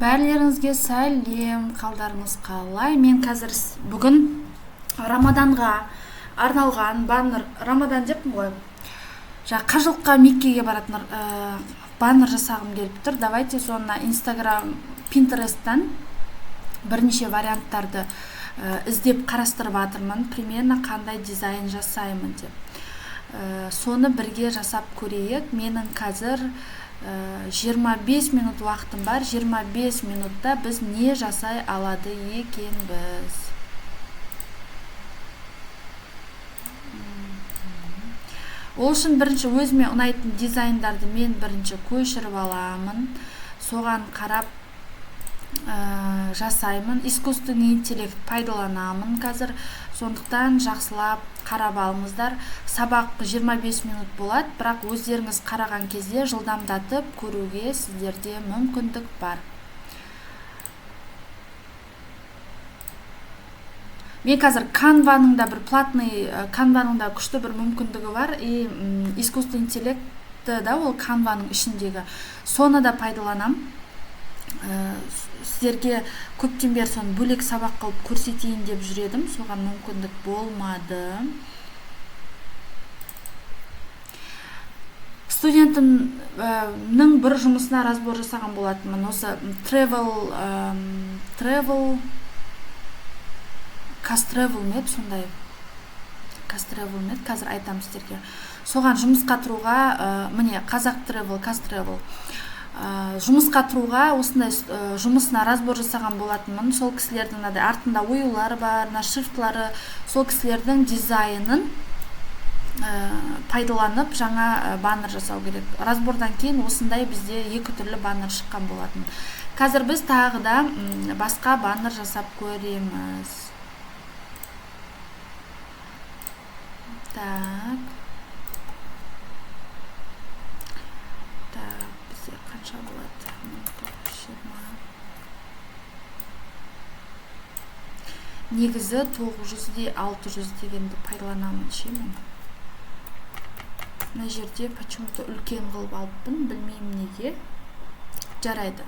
Бәрлеріңізге сәлем, қалдарыңыз қалай? Мен қазір бүгін Рамаданға арналған баннер, Рамадан деппін ғой. Қажылыққа Меккеге баратын баннер жасағым келіп тұр. Давайте соны Instagram, Pinterest'тан бірнеше варианттарды іздеп қарастырып жатырмын. Примерно қандай дизайн жасаймын деп. Соны бірге жасап көрейік. Менің қазір 25 минут уақытым бар. 25 минутта біз не жасай алады екенбіз? Ол үшін бірінші өзіме ұнайтын дизайндарды мен бірінші көшіріп аламын. Соған қарап жасаймын. Искусственный интеллект пайдаланамын қазір. Сондықтан жақсылап қарап алыңыздар. Сабақ 25 минут болады, бірақ өздеріңіз қараған кезде жылдамдатып көруге сіздерде мүмкіндік бар. Мен қазір Canva-ның да бір платный, Canva-ның да күшті бір мүмкіндігі бар. И искусственный интеллектті да ол Canva-ның ішіндегі. Соны да пайдаланам. Сіздерге көптен бері соны бөлек сабақ қылып көрсетейін деп жүредім. Соған мүмкіндік болмады. Студентімнің бір жұмысына разбор жасаған болатынмын. Осы Castravel-мет, сондай. Castravel-мет, қазір айтам сіздерге. Соған жұмысқа тұруға, міне, Қазақ Travel, Castravel. Жұмысқа тұруға осындай жұмысына разбор жасаған болатынмын. Сол кісілердің артында оюлары бар, шрифтлары, сол кісілердің дизайнын пайдаланып жаңа баннер жасау керек. Разбордан кейін осындай бізде екі түрлі баннер шыққан болатын. Қазір біз тағы да басқа баннер жасап көреміз. Так. Қанша болады? Негізі 900-600 дегенді пайдаланамын шемен. Мына жерде почему-то үлкен қылып алыппын, білмеймін неге. Жарайды.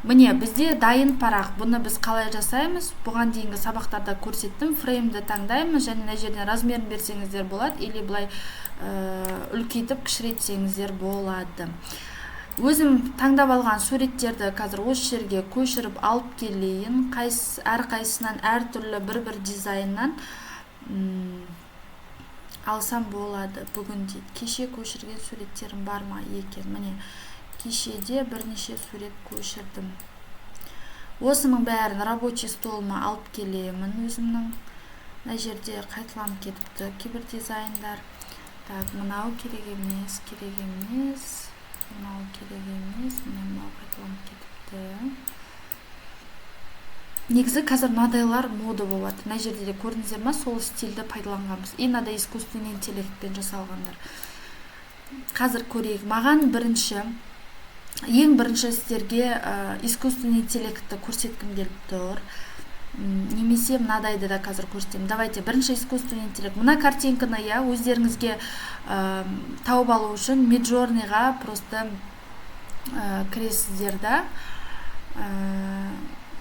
Міне, бізде дайын парақ. Бұны біз қалай жасаймыз? Бұған дейінгі сабақтарда көрсеттім. Фреймді таңдаймыз, және мына жерден размерін берсеңіздер болады, или бұлай үлкейтіп кішірейтсеңіздер болады. Өзім таңдап алған суреттерді қазір осы жерге көшіріп алып келейін. Әрқайсынан әртүрлі бір дизайннан алсам болады бүгін дейді. Кеше көшірген суреттерім бар ма екен? Міне, кешеде бірнеше сурет көшірдім. Осының бәрін рабочий столыма алып келемін өзімнің. Мына жерде қайталанып кетіпті кейбір дизайндар. Так, мынау керек емес. Мынау керек емес, мынау қайталанып кетіпті. Негізі қазір мынадайлар мода болады. Мына жерде де көрдіңіздер ма, сол стильді пайдаланғанбыз. И мынада искусственный интеллектпен жасалғандар. Қазір көрейік. Маған ең бірінші сіздерге искусственный интеллектті көрсеткім келіп тұр. Немесе мынадайды да қазір көрсетемін. Давайте бірінші искусственный интеллект. Мына картинканы өздеріңізге тауып алу үшін Midjourneyға просто кіресіздер да.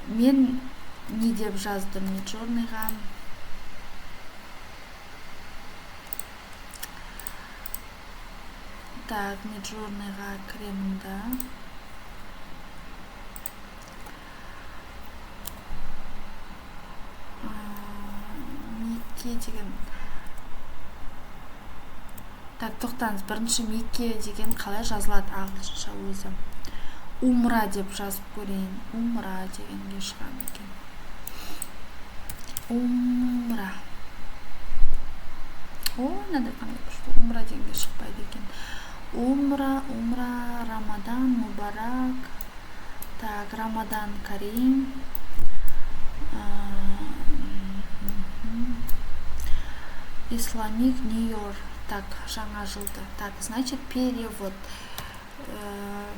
Мен не деп жаздым Midjourneyға? Так, Midjourneyға кіремін да. Мекке деген. Так, тоқтаңыз, бірінші Мекке деген қалай жазылады ағылшынша өзі? Умра деп жазып көрейін. Умра дегенге шығам екен. Умра. Нәді қандай күшті. Умра дегенге шықпайды екен. Умра, Рамадан, Мубарак. Так, Рамадан Карим. Исламик Нью-Йорк. Так, жаңа жылды. Так, значит, перевод.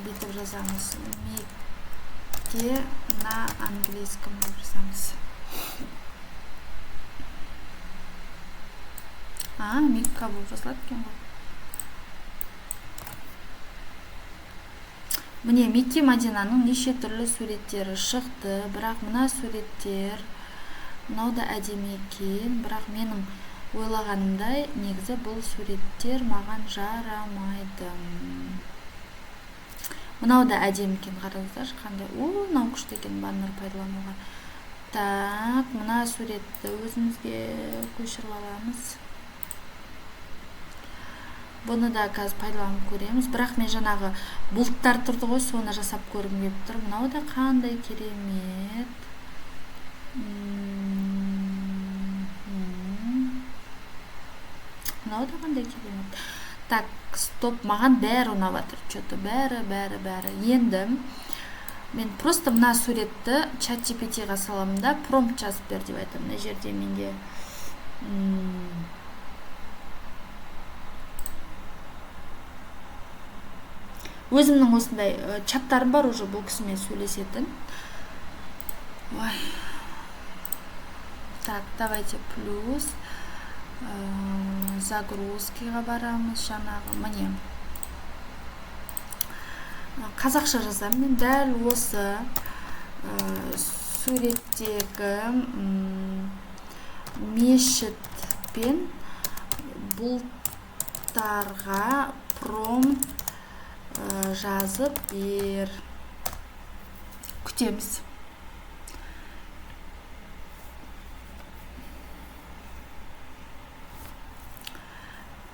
Бүйтіп жазамыз. Мекке на английском жазамыз. Мекка болып жазылады екен ғой. міне Мекке Мадинаның неше түрлі суреттері шықты, бірақ мына суреттер мынау да әдемі екен, бірақ менің ойлағанымдай негізі бұл суреттер маған жарамайды. Мынау да әдемі екен, қараңыздаршы қандай. Мынау күшті екен баннер пайдалануға. Так, мына суретті өзімізге көшіріп аламыз. Бұны да қазір пайдаланып көреміз, бірақ мен жаңағы бұлттар тұрды ғой, соны жасап көргім келіп тұр. Мынау да қандай керемет. Мынау да қандай керемет. Так, стоп, маған бәрі ұнап жатыр. Что-то бәрі. Енді мен просто мына суретті ChatGPT-ға саламын да, промпт жазып бер деп айтамын. Мына жерде менде өзімнің осындай чаттарым бар уже бұл кісімен сөйлесетін. Ой. Так, давайте плюс загрузкиға барамыз, жаңағы міне. Қазақша жазам. Мен дәл осы суреттегі мешіт пен бұлттарға промпт жазып бер. Күтеміз.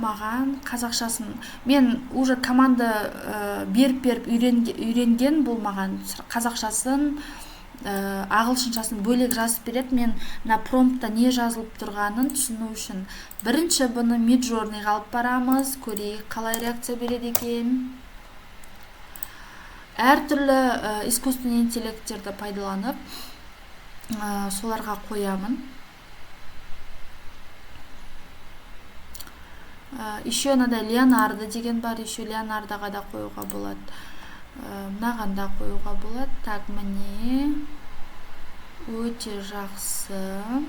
Маған қазақшасын мен уже команда беріп үйренген, бұл маған қазақшасын ағылшыншасын бөлек жазып береді. Мен мына промптта не жазылып тұрғанын түсіну үшін бірінші бұны Midjourneyға алып барамыз, көрейік қалай реакция береді екен. Әртүрлі искусственный интеллекттерді пайдаланып соларға қоямын. Еще мынандай Леонардо деген бар, еще Леонардоға да қоюға болады. Мынаған да қоюға болады. Так, міне өте жақсы.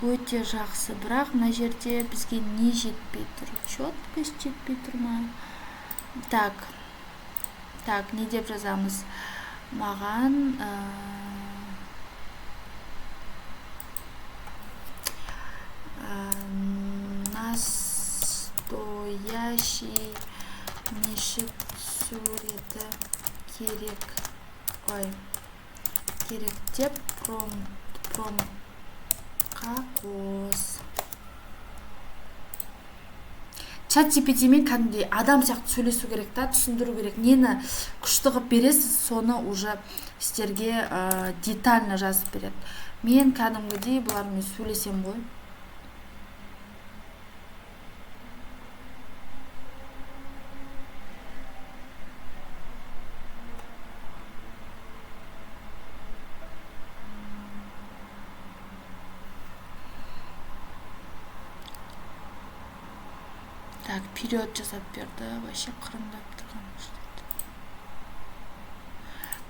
Өте жақсы, бірақ мына жерде бізге не жетпей тұр? Четкость жетпей тұр ма? Так, не деп жазамыз? Маған настоящий мешіт суреті керек. Керек деп промпт қос. ChatGPT-мен кәдімгідей адам сияқты сөйлесу керек та, түсіндіру керек. Нені күшті қылып бересіз, соны уже сіздерге детально жазып береді. Мен кәдімгідей бұлармен сөйлесем ғой. Так, вперед жасап берді, вообще қырындап тұрған.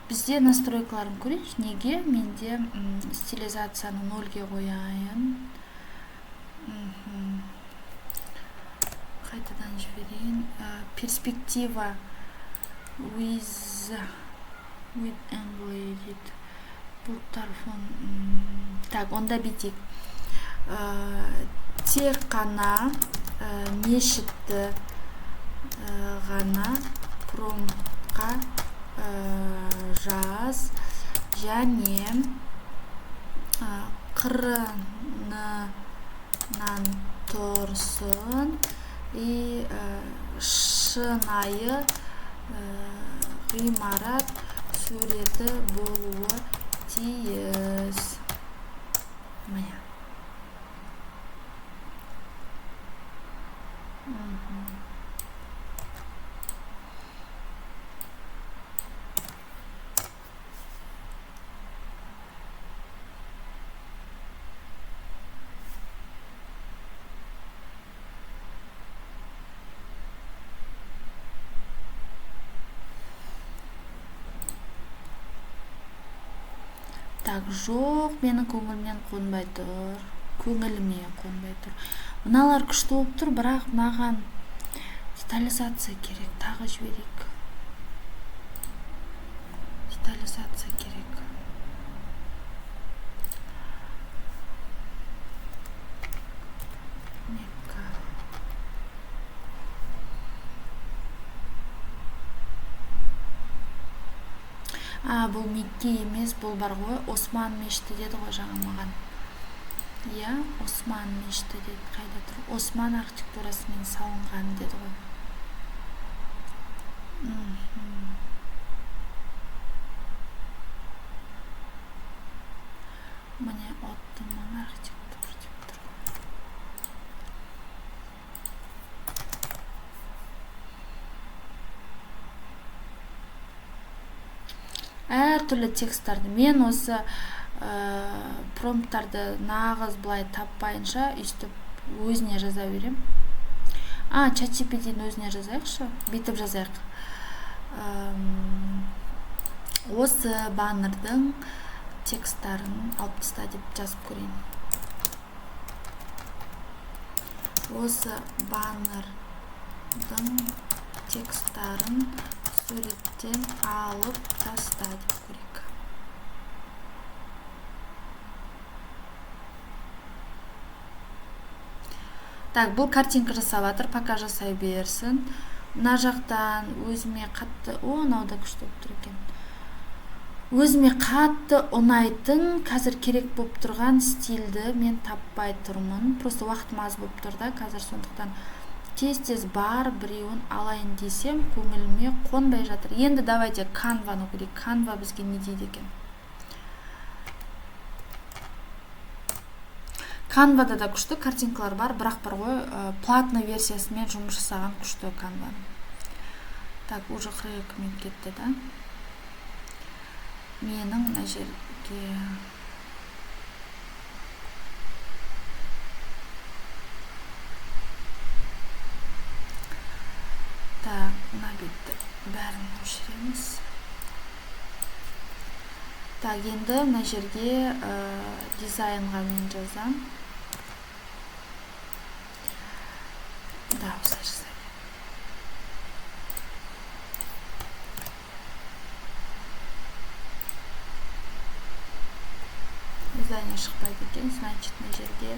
Бізде настройкаларын көрейік. Неге? Менде стилизацияны 0-ге қояйын. Қайтадан жіберейін. Перспектива with angle дейді. Бұлттар фон. Так, онда бетек. Тек қана мешітті ғана промптқа жаз және қырынан тұрсын шынайы ғимарат суреті болуы тиіс. Міне. Так, жоқ, менің көңіліме қонбай тұр. Мыналар күшті болып тұр, бірақ маған детализация керек. Тағы жіберейік. Детализация керек. Бұл Мекке емес, бұл бар ғой, Осман мешіті деді ғой жаңа маған. Иә, Осман мешіті деді, қайда тұр? Осман архитектурасымен салынған деді ғой. Міне Оттоман архитектура деп тұр. Әртүрлі тексттарды мен осы промпттарды нағыз былай таппайынша өйстіп өзіне жаза берем. ChatGPT-дің өзіне жазайықшы, бүйтіп жазайық. Осы баннердің тексттарын алып таста деп жазып көрейін. Осы баннердің тексттарын суреттен алып таста деп көрейік. Так, бұл картинка жасап жатыр, пока жасай берсін. Мына жақтан өзіме қатты, мынау да күшті болып тұр екен. Өзіме қатты ұнайтын, қазір керек болып тұрған стильді мен таппай тұрмын. Просто уақытым аз болып тұр да, қазір сондықтан тез бар біреуін алайын десем, көңіліме қонбай жатыр. Енді давайте Canva-ны көрейік. Canva бізге не дейді екен? Canva-да да күшті картинкалар бар, бірақ бар ғой, платный версиясымен жұмыс жасаған күшті Canva-ны. Так, уже 40 минут кетті, да? Менің мына жерге так, мына бетті бәрін өшіреміз. Так, енді мына жерге дизайнға мен жазам. Да, осылай жасайын. Дизайнер шықпайды екен, значит, мына жерге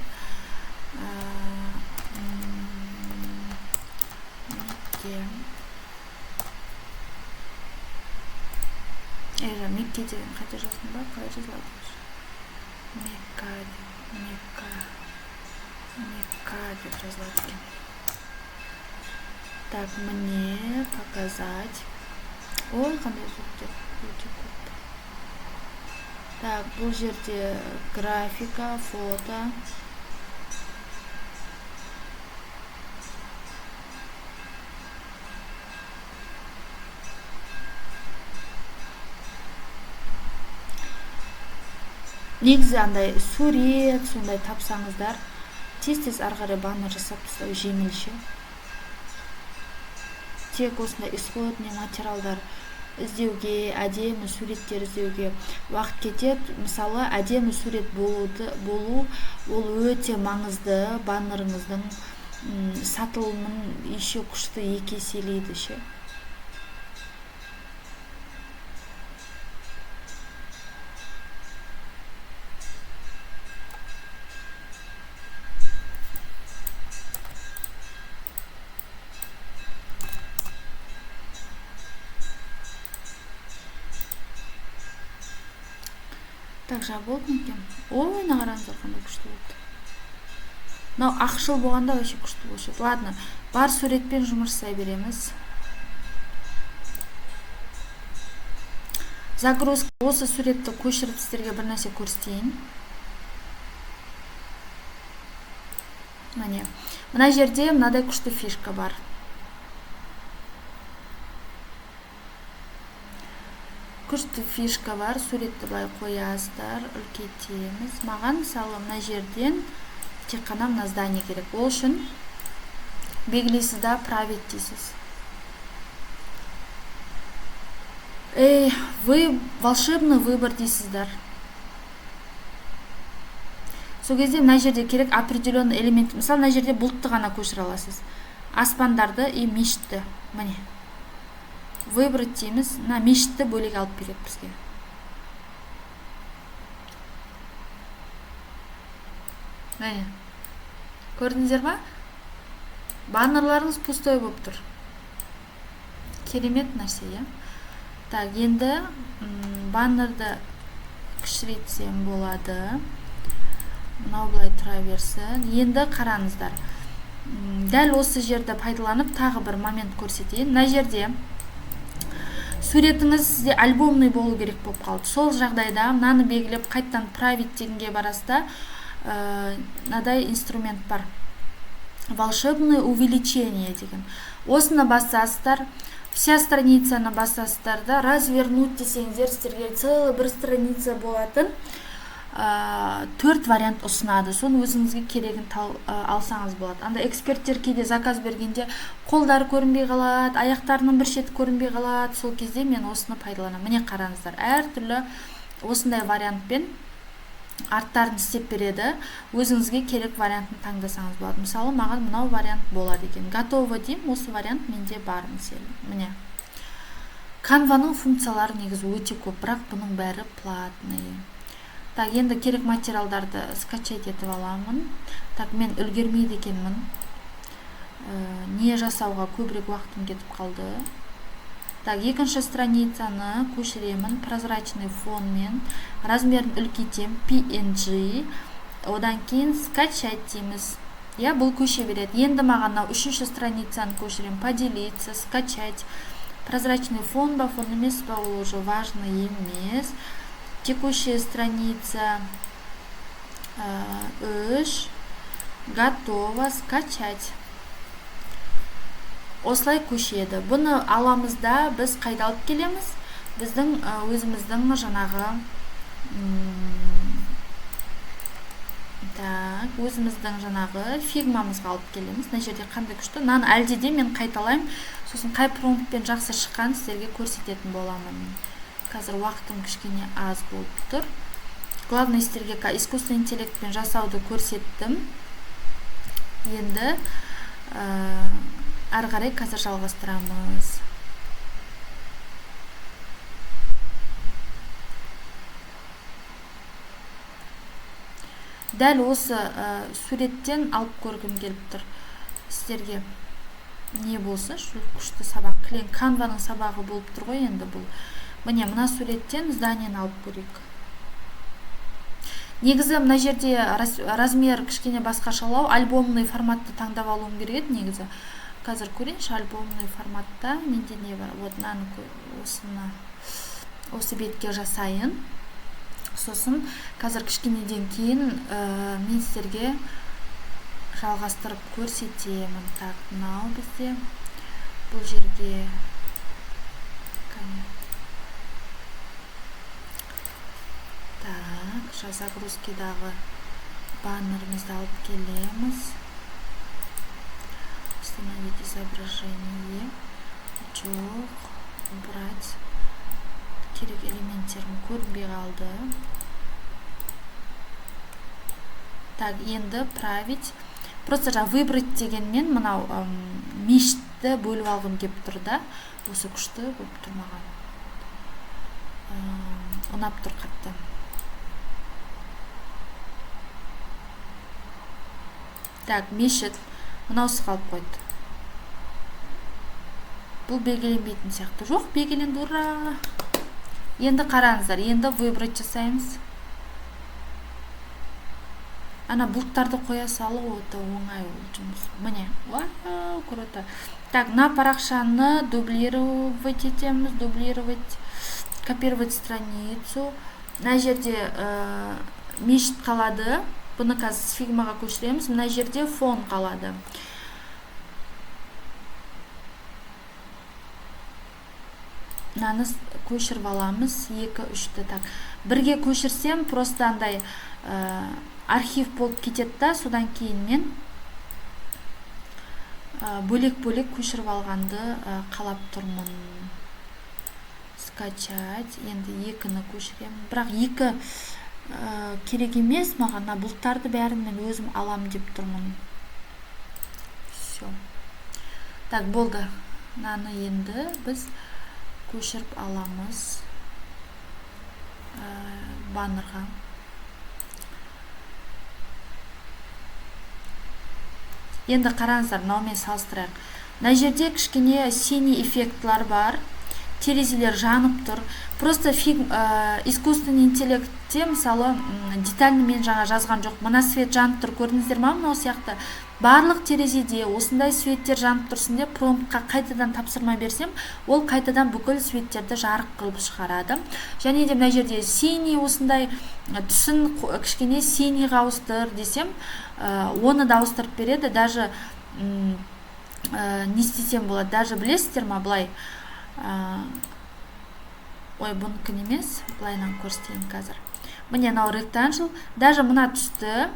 Мекке деген қайда жаздым ба? Қалай жазылады? Мекка деп жазылады екен. Так, мне показать. Ой, қандай звуктер өте көп. Так, бұл жерде графика, фото. Негізі андай сурет, сондай тапсаңыздар, тез ары қарай баннер жасап тастау жеңілше. Тек осындай исходный материалдар іздеуге, әдемі суреттер іздеуге уақыт кетеді. Мысалы, әдемі сурет болу ол өте маңызды, баннеріңіздің сатылымын еще күшті еселейді ше. Так, жабылды ма екен? Ой, мына қараңыздар қандай күшті болды. Мынау ақшыл болғанда вообще күшті болушы еді. Ладно, бар суретпен жұмыс жасай береміз. Загрузка. Осы суретті көшіріп сіздерге бір нәрсе көрсетейін. Мына жерде мынадай күшті фишка бар. Күшті фишка бар, суретті былай қоясыздар, үлкейтеміз. Маған мысалы мына жерден тек қана мына здание керек. Ол үшін белгілейсіз да, править дейсіз. Волшебный выбор дейсіздер. сол кезде мына жерде керек определенный элемент, мысалы мына жерде бұлтты ғана көшіре аласыз, аспандарды и мешітті. Міне выбрать дейміз, мына мешітті бөлек алып береді бізге. Міне көрдіңіздер ма? Баннерларыңыз пустой болып тұр. Керемет нәрсе, иә? Так, енді баннерді кішірейтсем болады. Мынау былай тұра берсін. Енді қараңыздар. Дәл осы жерді пайдаланып тағы бір момент көрсетейін. Мына жерде суретіңіз сізде альбомный болу керек болып қалды. Сол жағдайда мынаны белгілеп қайттан править дегенге барасызда мынадай инструмент бар. Волшебное увеличение деген. Осыны басасыздар. Вся страницаны басасыздар да, развернуть десеңіздер сіздерге целый бір страница болатын 4 вариант ұсынады. Соны өзіңізге керегін алсаңыз болады. Анда эксперттер кейде заказ бергенде қолдары көрінбей қалады, аяқтарының бір шеті көрінбей қалады. Сол кезде мен осыны пайдаланамын. Міне қараңыздар, әртүрлі осындай вариантпен арттарын істеп береді. Өзіңізге керек вариантын таңдасаңыз болады. Мысалы, маған мынау вариант болады екен. Готово деймін, осы вариант менде бар мысалы. Міне. Canva-ның функциялары негізі өте көп, бірақ бұның бәрі платный. Так, енді керек материалдарды скачать етіп аламын. Так, мен үлгермейді екенмін. Не жасауға көбірек уақытым кетіп қалды. Так, екінші страницаны көшіремін прозрачный фонмен, размерін үлкейтем PNG, одан кейін скачать дейміз. Я бұл көше береді. Енді маған үшінші страницаны көшірем, поделиться, скачать. Прозрачный фон ба, фон емес ба, ол уже важно емес. Текущая страница 3, готово, скачать. Осылай көшеді. Бұны аламызда біз қайда алып келеміз? Біздің өзіміздің жаңағы өзіміздің жаңағы фигмамызға алып келеміз. Мына жерде қандай күшті. Мынаны әлде де мен қайталаймын. Сосын қай промптпен жақсы шыққан сіздерге көрсететін боламын. Қазір уақытым кішкене аз болып тұр. Главное, сіздерге искусственный интеллектпен жасауды көрсеттім. Енді әрі қарай қазір жалғастырамыз. Дәл осы суреттен алып көргім келіп тұр. Сіздерге не болса, күшті сабақ, Canva-ның сабағы болып тұр ғой енді бұл. Міне, мына суреттен зданиені алып көрейік. Негізі мына жерде размер кішкене басқашалау, альбомный форматты таңдап алуым керек негізі. Қазір көрейінші, альбомный форматта менде не бар? Вот мынаны осы бетке жасайын. Сосын қазір кішкенеден кейін мен сіздерге жалғастырып көрсетемін. Так, мынау бізде бұл жерге так, загрузкадағы баннерімізді алып келеміз. Установить изображение. Жоқ, убрать. Керек элементтерім көрінбей қалды. Так, енді править. Просто выбрать дегенмен мынау мешітті бөліп алғым кеп тұр да. Осы күшті болып тұр маған. Ұнап тұр қатты. Так, мешіт. Мынаусы қалып қойды. Бұл белгіленбейтін сияқты. Жоқ, белгіленді, ура! Енді қараңыздар, енді выбрать жасаймыз. Ана бұлттарды қоя салу өте оңай жұмыс. Міне, вау, круто. Так, на парақшаны дублировать етеміз, дублировать, копировать страницу. Мына жерде мешіт қалады. Бұны қазір с фигмаға көшіреміз. Мына жерде фон қалады. Мынаны көшіріп аламыз. 2-3-ті. Так, бірге көшірсем, просто андай архив болып кетеді да, содан кейін мен бөлек-бөлек көшіріп алғанды қалап тұрмын. Скачать. Енді 2-ні көшірем. Бірақ 2 керек емес маған. Мына бұлттарды бәрін мен өзім алам деп тұрмын. Все. Так, болды. Мынаны енді біз көшіріп аламыз баннерға. Енді қараңыздар, мынаумен салыстырайық. Мына жерде кішкене синий эффектлар бар. Терезелер жанып тұр. Просто искусственный интеллектте мысалы детальны мен жаңа жазған жоқ. Мына свет жанып тұр, көрдіңіздер ма? Мынау сияқты барлық терезеде осындай светтер жанып тұрсын деп промптқа қайтадан тапсырма берсем, ол қайтадан бүкіл светтерді жарық қылып шығарады. Және де мына жерде синий осындай түсін кішкене синийға ауыстыр десем, оны да ауыстырып береді. Даже не істесем болады, даже білесіздер ма, былай ой, бұнікі емес, былайынан көрсетейін қазір. Міне мынау rectangle, даже мына түсті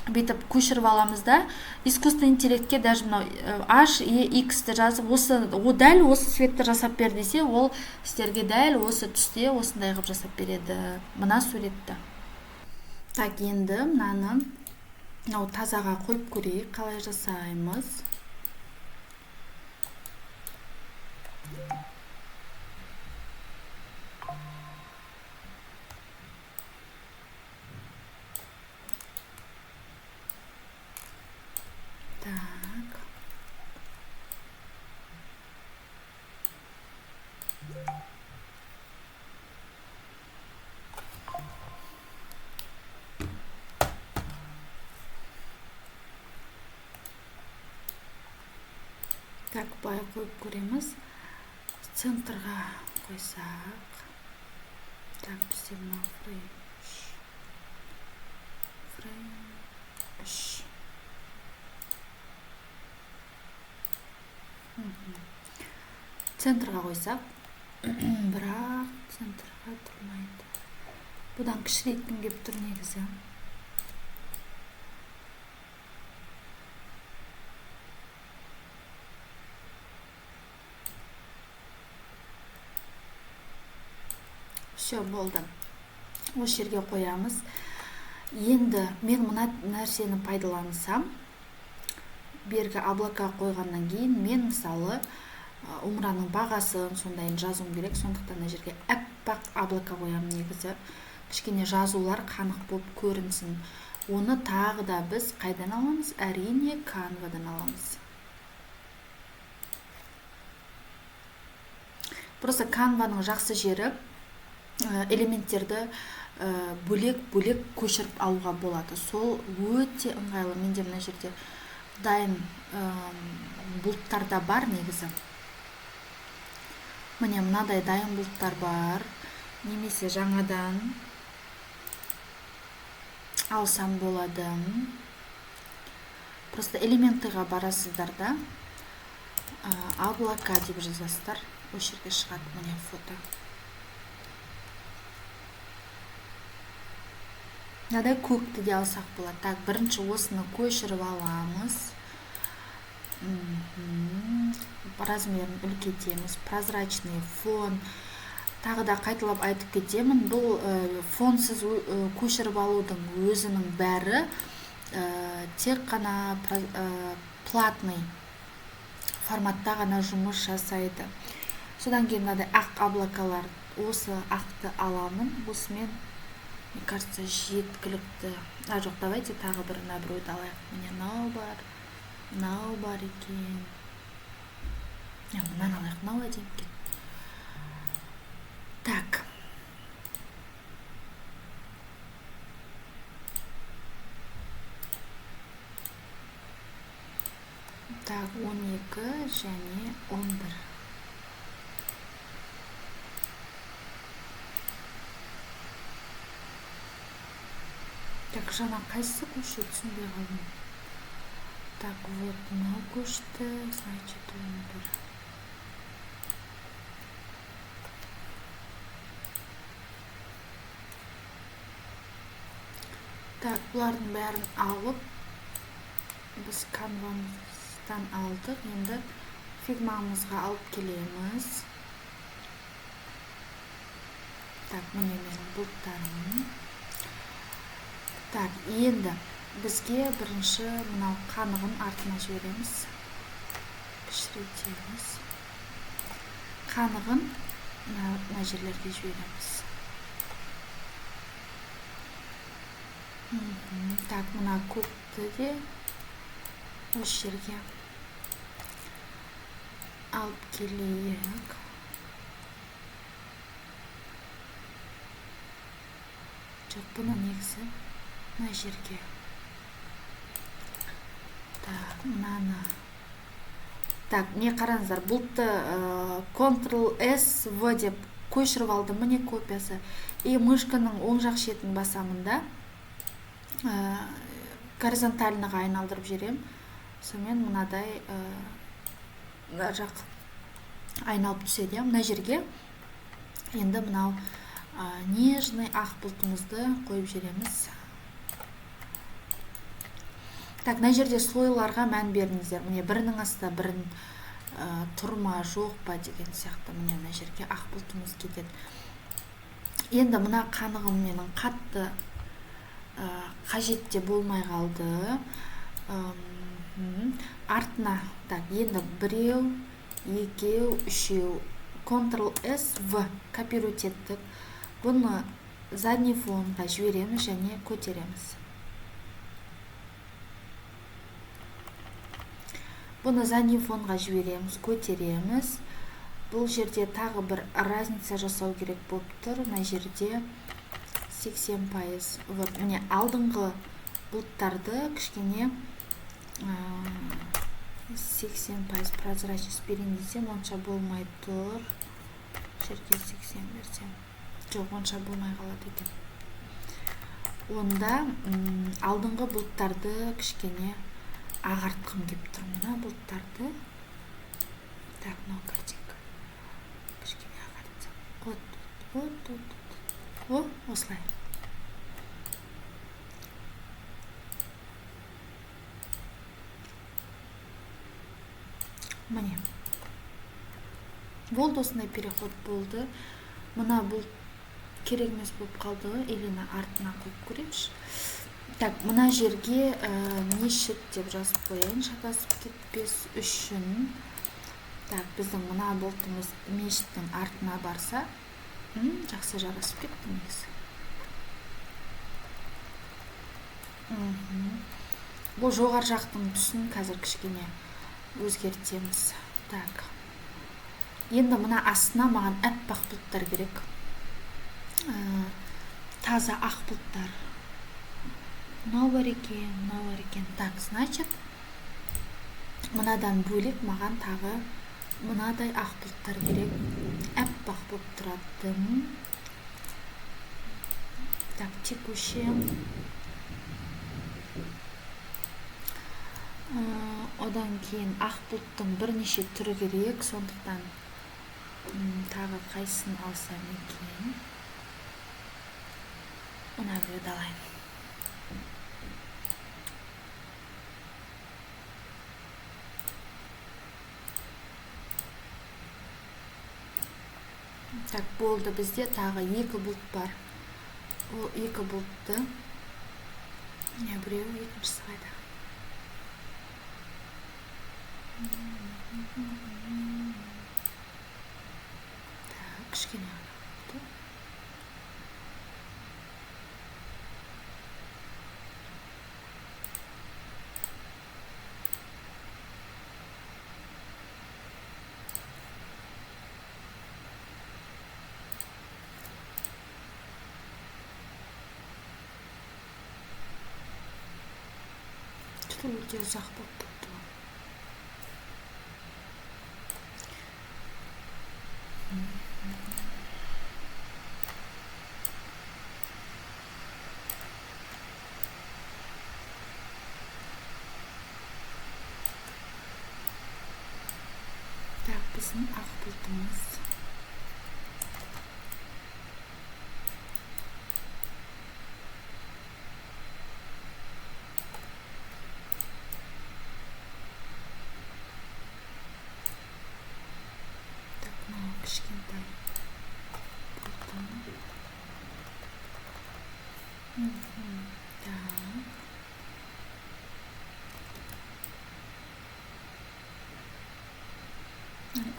бүйтіп көшіріп аламыз да, искусственный интеллектке даже мынау H, E, X-ті жазып, дәл осы светті жасап бер десе, ол сіздерге дәл осы түсте осындай қылып жасап береді мына суретті. Так, енді мынаны тазаға қойып көрейік, қалай жасаймыз. Так, былай қойып көреміз. Центрға қойсақ. Так, бізде мынау фрейм 3. Центрға қойсақ, бірақ центрға тұрмайды. Бұдан кішірейтін кеп тұр негізі. Все, болды. Осы жерге қоямыз. Енді мен мына нәрсені пайдалансам, бергі облака қойғаннан кейін мен мысалы умраның бағасын сондайын жазуым керек. Сондықтан мына жерге аппақ облака қоямын негізі. Кішкене жазулар қанық болып көрінсін. Оны тағы да біз қайдан аламыз? Әрине Canvaдан аламыз. Просто Canvaның жақсы жері элементтерді бөлек көшіріп алуға болады. Сол өте ыңғайлы. Менде мына жерде дайын бұлттарда бар негізі. Міне мынадай дайын бұлттар бар. Немесе жаңадан алсам болады. Просто элементіға барасыздар да, облака деп жазасыздар. Осы жерге шығады міне фото. Мынадай көкті де алсақ болады. Так, бірінші осыны көшіріп аламыз. Размерін үлкейтеміз. Прозрачный фон. Тағы да қайталап айтып кетемін. Бұл фонсыз көшіріп алудың өзінің бәрі тек қана платный форматта ғана жұмыс жасайды. Содан кейін мынадай ақ облакалар. Осы ақты аламын. Осымен, мне кажется, жеткілікті. Жоқ, давайте тағы бір набройды алайық. Міне мынау бар екен. Мынаны алайық, мынау әдемі екен. Так. Так, 12 және 11. Так, жаңа қайсысы көші түсінбей қалдым. Так, вот мынау көшті, значит 11. Так, бұлардың бәрін алып, біз Canva'мыздан алдық, енді фигмамызға алып келеміз. Так, міне менің бұлттарым. Так, енді бізге бірінші мынау қанығын артына жібереміз. Кішірейтеміз. Қанығын мына жерлерге жібереміз. Так, мына көкті де осы жерге алып келейік. Жоқ, бұны негізі мына жерге. Так, мынаны. Так, не қараңыздар, бұлтты Ctrl+S+V деп көшіріп алдым, міне копиясы. И мышканың оң жақ шетін басамын да, горизонтальныға айналдырып жерем. Сонымен мынадай жақ айналып түседі. Мына жерге енді мынау нежный ақ бұлтымызды қойып жереміз. Так, мына жерде слойларға мән беріңіздер. Міне бірінің астында бірін тұрма, жоқ па деген сияқты. Міне мына жерге ақ бұлтымыз кетеді. Енді мына қанығым менің қатты қажетте болмай қалды. Артына, так, енді біреу, екеу, үшеу, Ctrl+S+V копировать еттік. Бұны задний фонға жібереміз және көтереміз. Бұны задний фонға жібереміз, көтереміз. Бұл жерде тағы бір разница жасау керек болып тұр. Мына жерде 80%. Вот, міне алдыңғы бұлттарды кішкене 80% прозрачность берейін десем, онша болмай тұр. Жерге 80 берсем. Жоқ, онша болмай қалады екен. Онда алдыңғы бұлттарды кішкене ағартқым кеп тұр. Мына бұлттарды. Так, мынау картинка. Кішкене ағартсам. О, осылай. Міне. Болды, осындай переход болды. Мына бұлт керек емес болып қалды. Елена артына қойып көреміз. Так, мына жерге мешіт деп жазып қояйын, шатасып кетпес үшін. Так, біздің мына бұлтымыз мешіттің артына барса, жақсы жарасып кетті негізі. Бұл жоғар жақтың түсін қазір кішкене өзгертеміз. Так. Енді мына астына маған әппақ бұлттар керек. Таза ақ бұлттар. Мынау бар екен. Так, значит, мынадан бөлек маған тағы мынадай ақ бұлттар керек. Әппақ болып тұрады. Так, текущий. Одан кейін ақ бұлттың бірнеше түрі керек, сондықтан тағы қайсын алсам екен. Мына біреуді алайын. Так, болды, бізде тағы екі бұлт бар. Ол екі бұлтты. Біреу, екіншісі қайда. Так, кішкене ғана. Что өте ұзақ болып тұр. Так, біздің ақ бұлтымыз. Так, мынау кішкентай бұлтым. Так.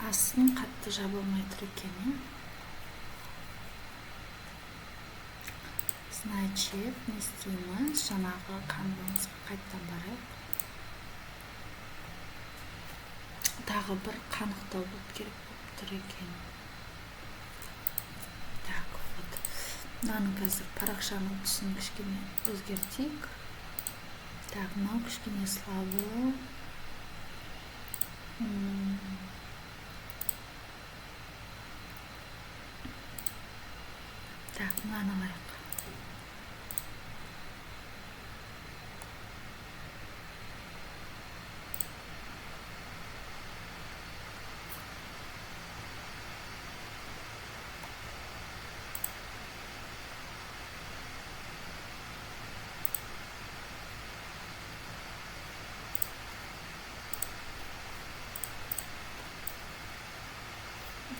астын қатты жабылмай тұр екен, иә. Значит, не істейміз, жаңағы канвамызға қайттан барайық. Тағы бір қанықтау болып керек болып тұр екен. Так, вот. Мынаның қазір парақшаның түсін кішкене өзгертейік. Так, мынау кішкене слабо. Так, мынаны алайық.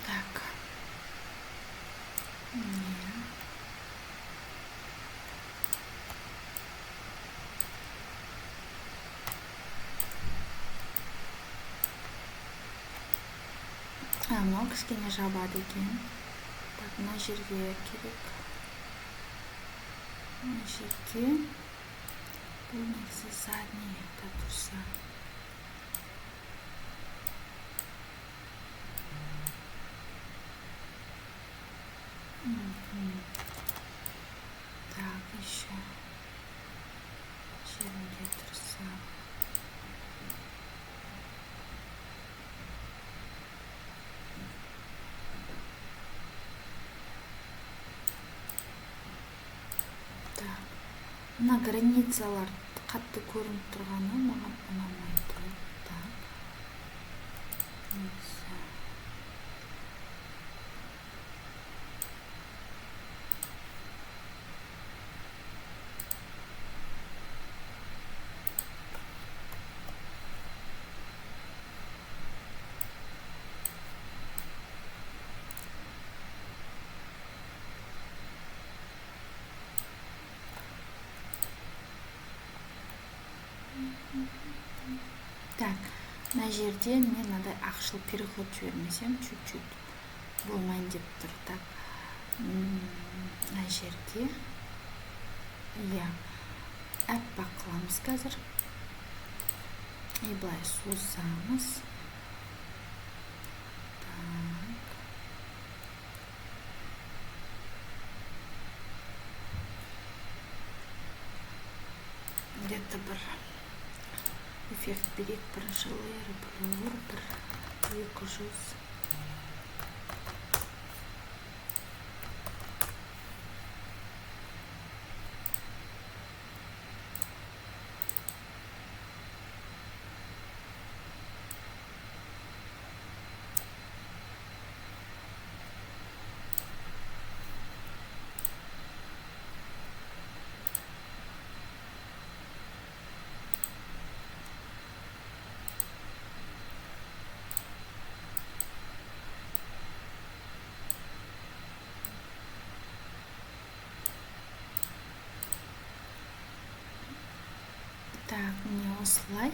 Так. Мынау кішкене жабады екен. Так, мына жерге керек. Мына жерге бұл негізі задниеда тұрса. Так, еще жерінде тұрса. Мына границалар қатты көрініп тұрғаны маған ұнамайды. Так. Так, мына жерден мен мынадай ақшыл переход жібермесем, чуть-чуть болмайын деп тұр. Так, мына жерге аппақ қыламыз қазір. И былай созамыз. Так. Где-то бір эффект берейік, бір жылы, блюр, бір 200. Так, міне осылай.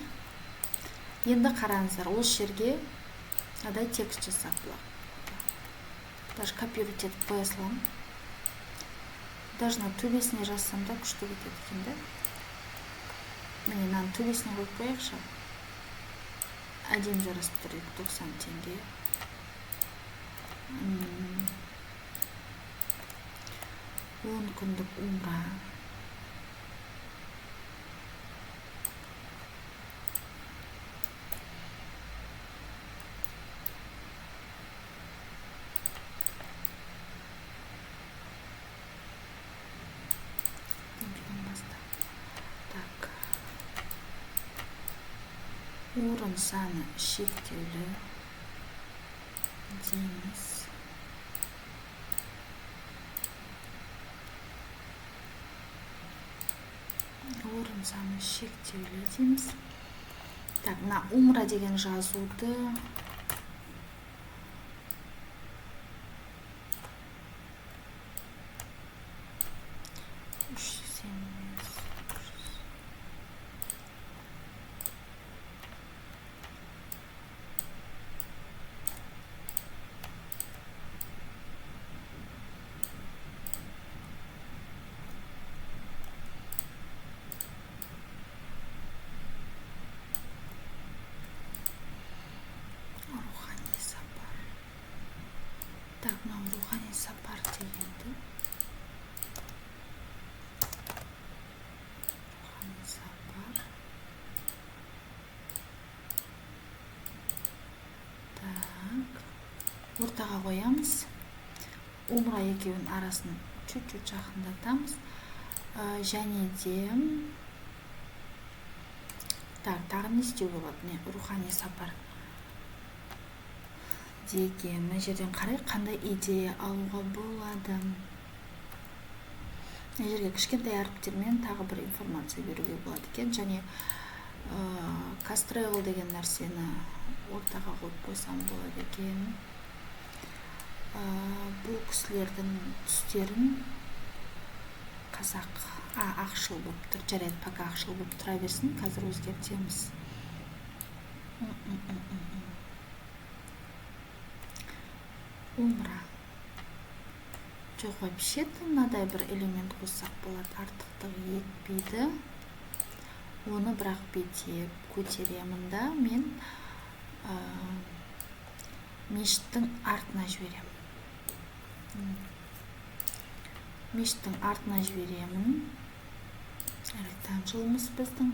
Енді қараңыздар, осы жерге мынадай текст жасап болады. Даже копировать етіп қоя саламын. Даже мына төбесіне жазсам да күшті кетеді екен да. Міне мынаның төбесіне қойып қояйықшы. Әдемі жарасып тұр, 90 теңге. 10 күндік умра. Так. Орын саны шектеулі дейміз. Орын саны шектеулі дейміз. Так, мына умра деген жазуды ортаға қоямыз. Умра екеуінің арасын чуть-чуть жақындатамыз. Және де тағы не істеуге болады? Рухани сапар деген мына жерден қарай қандай идея алуға болады. Мына жерге кішкентай әріптермен тағы бір информация беруге болады екен. Және кастрейл деген нәрсені ортаға қойып қойсам болады екен. Бұл кісілердің түстерін ақшыл болып тұр. Жарайды, пока ақшыл болып тұра берсін. Қазір өзгертеміз. Умра. Жоқ, вообще-то мынадай бір элемент қоссақ болады. Артықтық етпейді. Оны бірақ бетеп көтеремін да мен мешіттің артына жіберемін. Мешіттің артына жіберемін. Ректанглымыз біздің.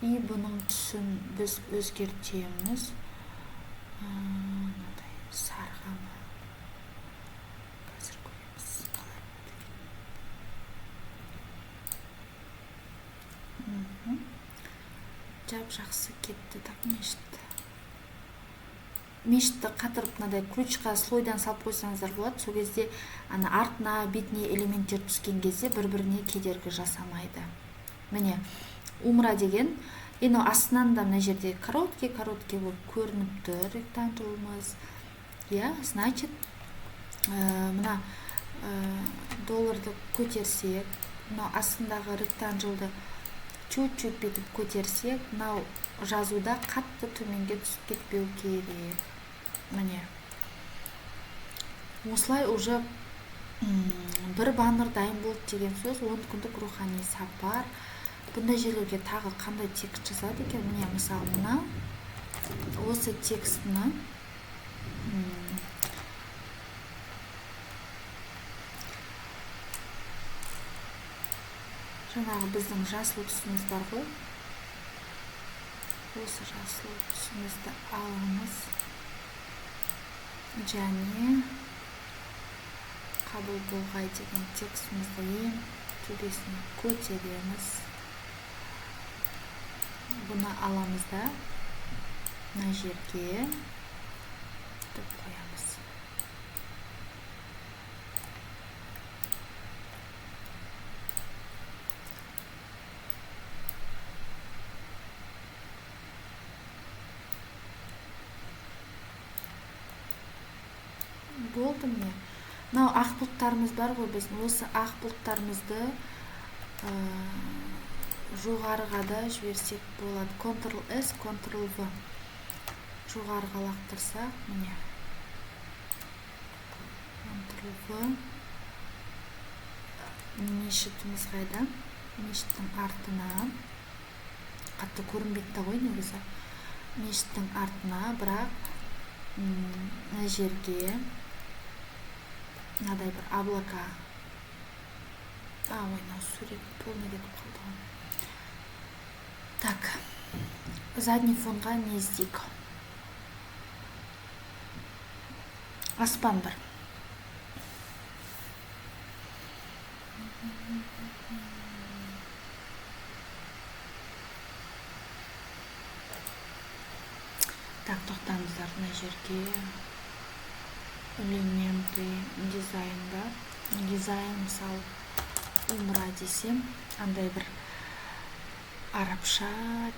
И бұның түсін біз өзгертеміз. Сарғаны. Қазір көреміз. Жап жақсы кетті. Так, мешітті қатырып мынадай ключқа слойдан салып қойсаңыздар болады. Сол кезде артына, бетіне элементтер түскен кезде бір-біріне кедергі жасамайды. Міне, умра деген, енді астынан да мына жерде короткий болып көрініп тұр ректанглымыз. Значит, мына долларды көтерсек, мына астындағы ректанглды чуть-чуть бетіп көтерсек, мынау жазуда қатты төменге түсіп кетпеу керек. Міне. Осылай уже бір баннер дайын болды деген сөз. 10 күндік рухани сапар. Бұндай жерлерге тағы қандай текст жазады екен? Міне, мысалы, мына осы текстіні жаңағы біздің жасыл түсіміз бар ғой. Осы жасыл түсімізді алыңыз. Және қабыл болғай деген текстімізді ең төбесіне көтереміз. Бұны аламыз да мына жерге түп қоямыз. Болды міне. Мынау ақ бұлттарымыз бар ғой, біз осы ақ бұлттарымызды жоғарыға да жіберсек болады. Ctrl-S, Ctrl-V. Жоғарыға лақтырсақ, міне. Ctrl-V. Мешітіміз қайда? Мешіттің артына. Қатты көрінбейді ғой негізі. Мешіттің артына, бірақ мына жерге мынадай бір облака. Мынау сурет полный кетіп қалды ғой. Так, задний фонға не іздейік? Аспан бар. Так, тоқтаңыздар, мына жерге элементы дизайнда. Дизайн, мысалы, умра десем, андай бір арабша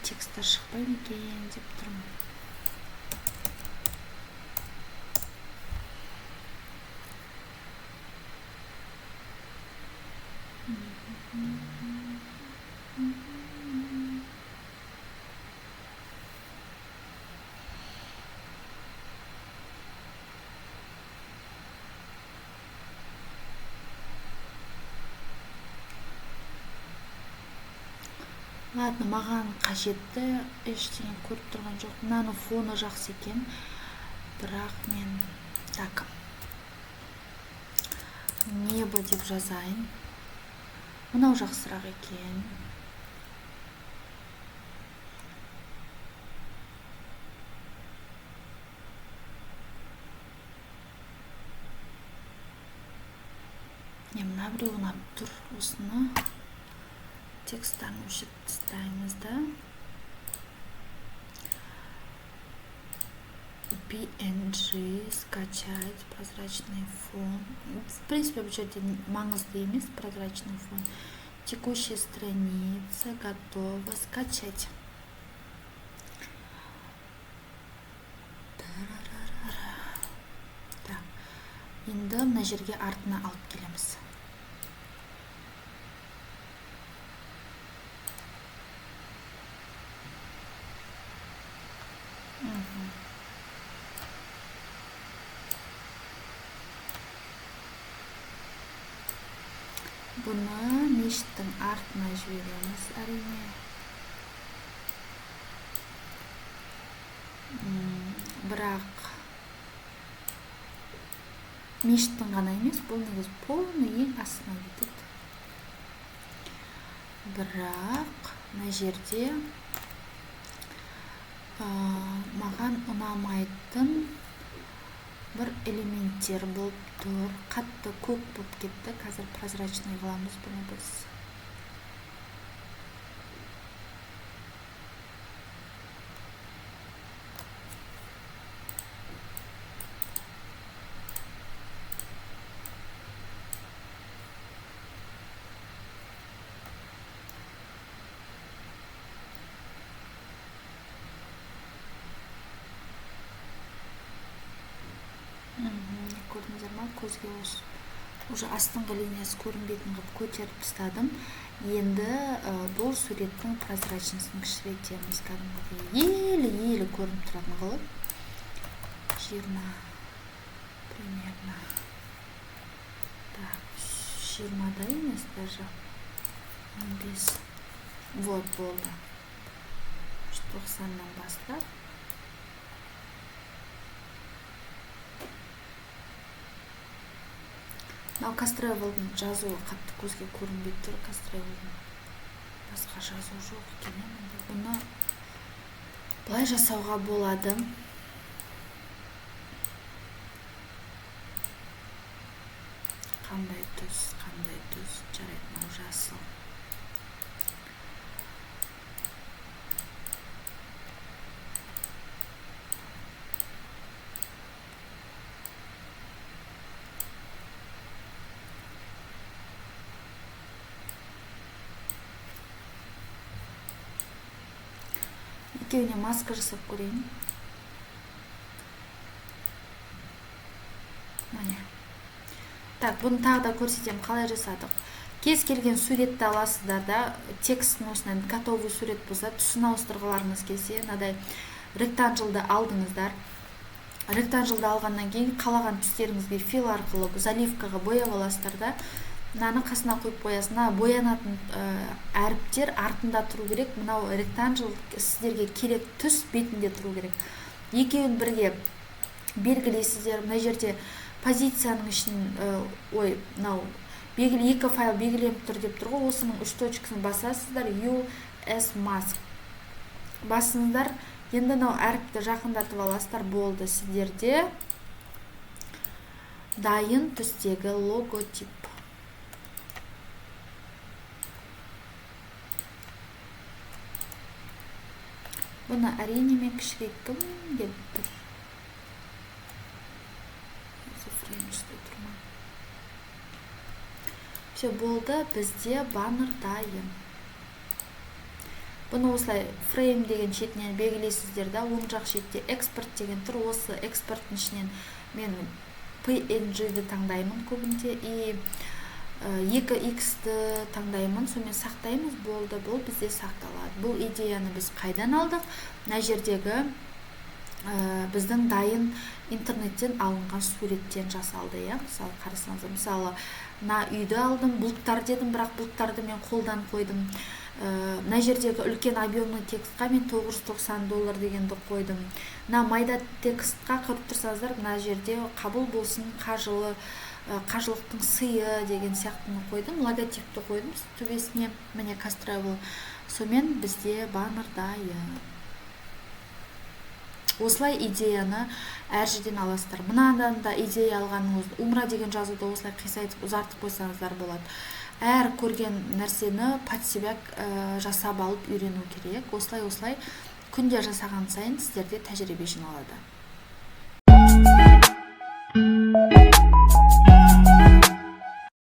текстер шықпай ма екен деп тұрмын. Ладно, маған қажетті ештеңе көріп тұрған жоқ. Мынаның фоны жақсы екен. Бірақ мен так. Небо деп жазайын. Мынау жақсырақ екен. мына біреу ұнап тұр. Осыны текстtan өшіріп тастаймыз да. PNG скачать прозрачный фон. В принципе, бұл жерде маңызды емес прозрачный фон. Текущая страница готова скачать. Так, енді мына жерге артына алып келеміз. Бұны мешіттің артына жібереміз, әрине. Бірақ мешіттің ғана емес, бұл негіз полный ең астына кетеді. Бірақ мына жерде маған ұнамайтын бір элементтер болып тұр. Қатты көк болып кетті. Қазір прозрачный қыламыз бұны біз. Көрдіңіздер ма? Көзге уже астыңғы линиясы көрінбейтін қылып көтеріп тастадым. Енді бұл суреттің прозрачнысын кішірейтеміз. Кәдімгідей елі көрініп тұратын қылып. 20 примерно. Так, 20-да емес даже. 15. Вот болды. 90-нан бастап. Мынау Castravel'дың жазуы қатты көзге көрінбейді тұр. Castravel'дың басқа жазу жоқ екен. Бұны былай жасауға болады. Қандай түс жарайды, мынау жасыл. Екеуіне маска жасап көрейін. Міне. Так, бұны тағы да көрсетем, қалай жасадық. Кез келген суретті аласыздар да, текстін осынан готовый сурет болса, түсін ауыстырғыларыңыз келсе, мынадай ректанглды алдыңыздар. Ректанглды алғаннан кейін қалаған түстеріңізге фил арқылы заливкаға бояп аласыздар да. Мынаны қасына қойып қоясыз. Боянатын әріптер артында тұру керек. Мынау ректангл сіздерге керек түс бетінде тұру керек. Екеуін бірге белгілейсіздер. Мына жерде позицияның ішін мынау екі файл белгіленіп тұр деп тұр ғой. Осының 3 точкасын басасыздар. US mask басыңыздар. Енді мынау әріпті жақындатып аласыздар. Болды, сіздерде дайын түстегі логотип. Бұны әрине мен кішірейткім келіп тұр. Все болды, бізде баннер дайын. Бұны осылай фрейм деген шетінен белгілейсіздер да, оң жақ шетте экспорт деген тұр. Осы экспорттың ішінен мен PNG-ді таңдаймын көбінде и 2x-ді таңдаймын, сонымен сақтаймыз. Болды, бұл бізде сақталады. Бұл идеяны біз қайдан алдық? Мына жердегі біздің дайын интернеттен алынған суреттен жасалды. Мысалы, қарасаңыз, мысалы, мына үйді алдым, бұлттар дедім, бірақ бұлттарды мен қолдан қойдым. Мына жердегі үлкен объемный текстқа мен $990 дегенді қойдым. Мына майда текстқа көріп тұрсаңыздар, мына жерде қабыл болсын, қажылықтың сыйы деген сияқтыны қойдым, логотипті қойдым төбесіне. Міне Castravel. Сонымен бізде баннер дайын. осылай идеяны әр жерден аласыздар. Мынадан да идея алғаныңыз, умра деген жазуды осылай қисайтып ұзартып қойсаңыздар болады. Әр көрген нәрсені под себя жасап алып үйрену керек. Осылай күнде жасаған сайын сіздерде тәжірибе жиналады.